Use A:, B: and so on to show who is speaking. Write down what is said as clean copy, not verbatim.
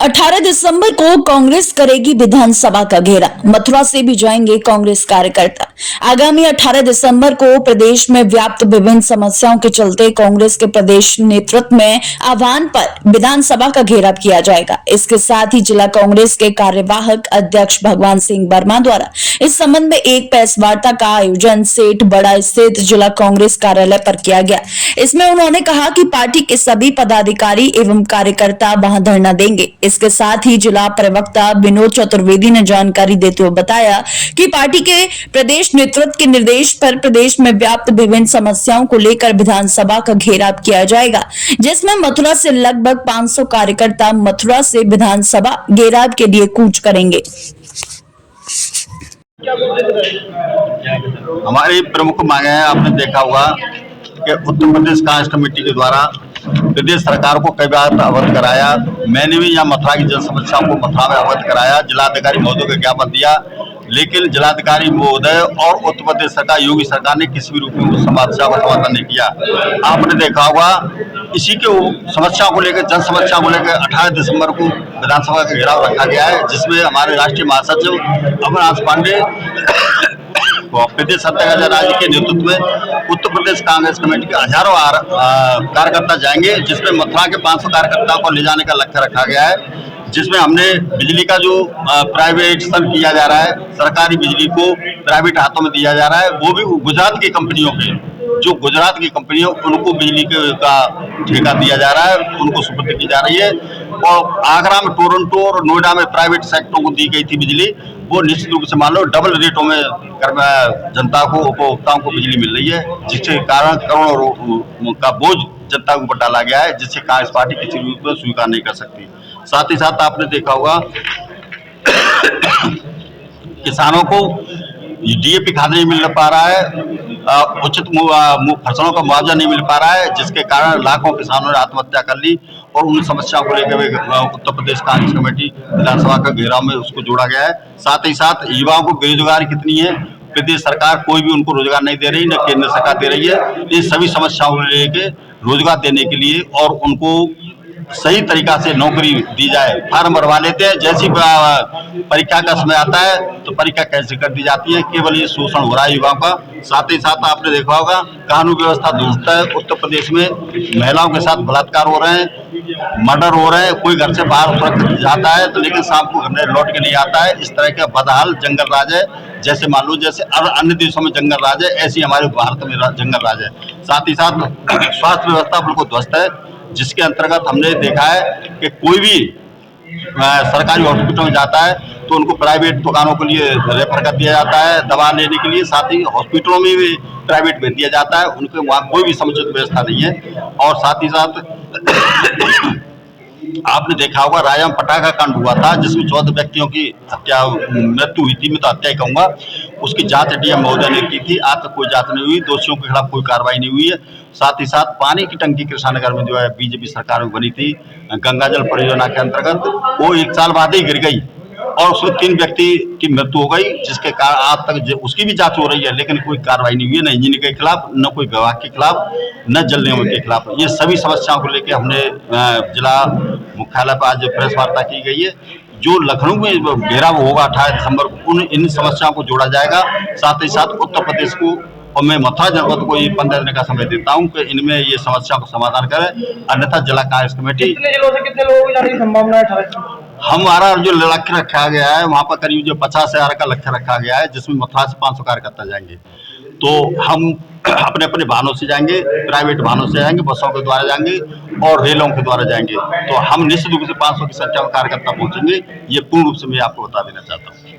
A: 18 दिसंबर को कांग्रेस करेगी विधानसभा का घेरा। मथुरा से भी जाएंगे कांग्रेस कार्यकर्ता। आगामी 18 दिसंबर को प्रदेश में व्याप्त विभिन्न समस्याओं के चलते कांग्रेस के प्रदेश नेतृत्व में आह्वान पर विधानसभा का घेराव किया जाएगा। इसके साथ ही जिला कांग्रेस के कार्यवाहक अध्यक्ष भगवान सिंह वर्मा द्वारा इस संबंध में एक प्रेस वार्ता का आयोजन सेठ बड़ा स्थित जिला कांग्रेस कार्यालय पर किया गया। इसमें उन्होंने कहा कि पार्टी के सभी पदाधिकारी एवं कार्यकर्ता वहां धरना देंगे। इसके साथ ही जिला प्रवक्ता विनोद चतुर्वेदी ने जानकारी देते हुए बताया कि पार्टी के प्रदेश नेतृत्व के निर्देश पर प्रदेश में व्याप्त विभिन्न समस्याओं को लेकर विधानसभा का घेराव किया जाएगा, जिसमें मथुरा से लगभग 500 कार्यकर्ता मथुरा से विधानसभा घेराव के लिए कूच करेंगे।
B: हमारी प्रमुख मांगे हैं, आपने देखा होगा कि उत्तर प्रदेश कांग्रेस कमेटी के द्वारा प्रदेश सरकार को कई बार अवगत कराया। मैंने भी यहाँ मथुरा की जन समस्याओं को मथुरा में अवगत कराया, जिलाधिकारी महोदय को ज्ञापन दिया, लेकिन जिलाधिकारी महोदय और उत्तर प्रदेश सरकार, योगी सरकार ने किसी भी रूप में उस समस्या का समाधान नहीं किया। आपने देखा होगा इसी के समस्याओं को लेकर, जन समस्याओं को लेकर 18 दिसंबर को विधानसभा का घेराव रखा गया है, जिसमें हमारे राष्ट्रीय महासचिव अमरनाथ पांडे प्रदेश अध्यक्ष राज्य के नेतृत्व में उत्तर प्रदेश कांग्रेस कमेटी के हजारों कार्यकर्ता जाएंगे, जिसमें मथुरा के 500 कार्यकर्ताओं को ले जाने का लक्ष्य रखा गया है। जिसमें हमने बिजली का जो प्राइवेटाइजेशन किया जा रहा है, सरकारी बिजली को प्राइवेट हाथों में दिया जा रहा है, वो भी गुजरात की कंपनियों के, जो गुजरात की कंपनियों उनको बिजली का ठेका दिया जा रहा है, उनको सुपुर्द की जा रही है। और आगरा में, टोरंटो और नोएडा में प्राइवेट सेक्टरों को दी गई थी बिजली, वो निश्चित रूप से मान लो डबल रेटों में जनता को, उपभोक्ताओं को बिजली मिल रही है, जिसके कारण करोड़ों का बोझ जनता के ऊपर डाला गया है, जिससे कांग्रेस पार्टी किसी रूप में स्वीकार नहीं कर सकती। साथ ही साथ आपने देखा होगा किसानों को डीएपी खाद नहीं मिल पा रहा है, उचित फसलों का मुआवजा नहीं मिल पा रहा है, जिसके कारण लाखों किसानों ने आत्महत्या कर ली। और उन समस्याओं को लेकर उत्तर प्रदेश कांग्रेस कमेटी विधानसभा का घेराव में उसको जोड़ा गया है। साथ ही साथ युवाओं को बेरोजगारी कितनी है, प्रदेश सरकार कोई भी उनको रोजगार नहीं दे रही, न केंद्र सरकार दे रही है। ये सभी समस्याओं को लेकर रोजगार देने के लिए और उनको सही तरीका से नौकरी दी जाए। फार्म भरवा लेते हैं, जैसी परीक्षा का समय आता है तो परीक्षा कैंसिल कर दी जाती है। केवल ये शोषण हो रहा है युवाओं का। साथ ही साथ आपने देखा होगा कानून व्यवस्था दुरुस्त है। उत्तर प्रदेश में महिलाओं के साथ बलात्कार हो रहे हैं, मर्डर हो रहे हैं। कोई घर से बाहर सुरक्षित जाता है तो लेकिन शाम को घर में लौट के नहीं आता है। इस तरह का बदहाल जंगल राज है। जैसे मान लो जैसे अन्य देशों में जंगल राज है, ऐसी हमारे भारत में जंगल राज है। साथ ही साथ स्वास्थ्य व्यवस्था बिल्कुल ध्वस्त है, जिसके अंतर्गत हमने देखा है कि कोई भी सरकारी हॉस्पिटल में जाता है तो उनको प्राइवेट दुकानों के लिए रेफर कर दिया जाता है दवा लेने के लिए। साथ ही हॉस्पिटलों में भी प्राइवेट भेज दिया जाता है, उनके वहाँ कोई भी समुचित व्यवस्था नहीं है। और साथ ही साथ आपने देखा होगा रायम पटाखा कांड हुआ था, जिसमें 14 व्यक्तियों की मृत्यु हुई थी। मैं तो हत्या ही कहूंगा। उसकी जांच डीएम महोदय ने की थी, आज तक कोई जांच नहीं हुई, दोषियों के खिलाफ कोई कार्रवाई नहीं हुई है। साथ ही साथ पानी की टंकी कृष्णानगर में जो है बीजेपी सरकार में बनी थी गंगा जल परियोजना के अंतर्गत, वो 1 साल बाद ही गिर गई और उसमें 3 व्यक्ति की मृत्यु हो गई, जिसके कारण आज तक उसकी भी जांच हो रही है, लेकिन कोई कार्रवाई नहीं हुई है, न इंजीनियर के खिलाफ, न कोई विभाग के खिलाफ, न जल निगम के खिलाफ। ये सभी समस्याओं को लेकर हमने जिला मुख्यालय पर आज प्रेस वार्ता की गई है। जो लखनऊ में घेराव होगा 18 दिसंबर को, इन समस्याओं को जोड़ा जाएगा। साथ ही साथ उत्तर प्रदेश को और मैं मथुरा जनपद को ये 15 दिन का समय देता हूँ कि इनमें ये समस्या को समाधान करें, अन्यथा जिला कांग्रेस कमेटी
C: कितने जिलों से कितने लोगों की जाने की संभावना है?
B: हमारा जो लक्ष्य रखा गया है वहाँ पर करीब जो 50,000 का लक्ष्य रखा गया है, जिसमें मथुरा से 500 कार्यकर्ता जाएंगे। तो हम अपने अपने वाहनों से जाएंगे, प्राइवेट वाहनों से जाएंगे, बसों के द्वारा जाएंगे और रेलों के द्वारा जाएंगे। तो हम निश्चित रूप से 500 की संख्या में कार्यकर्ता पहुंचेंगे। ये पूर्ण रूप से मैं आपको बता देना चाहता हूँ।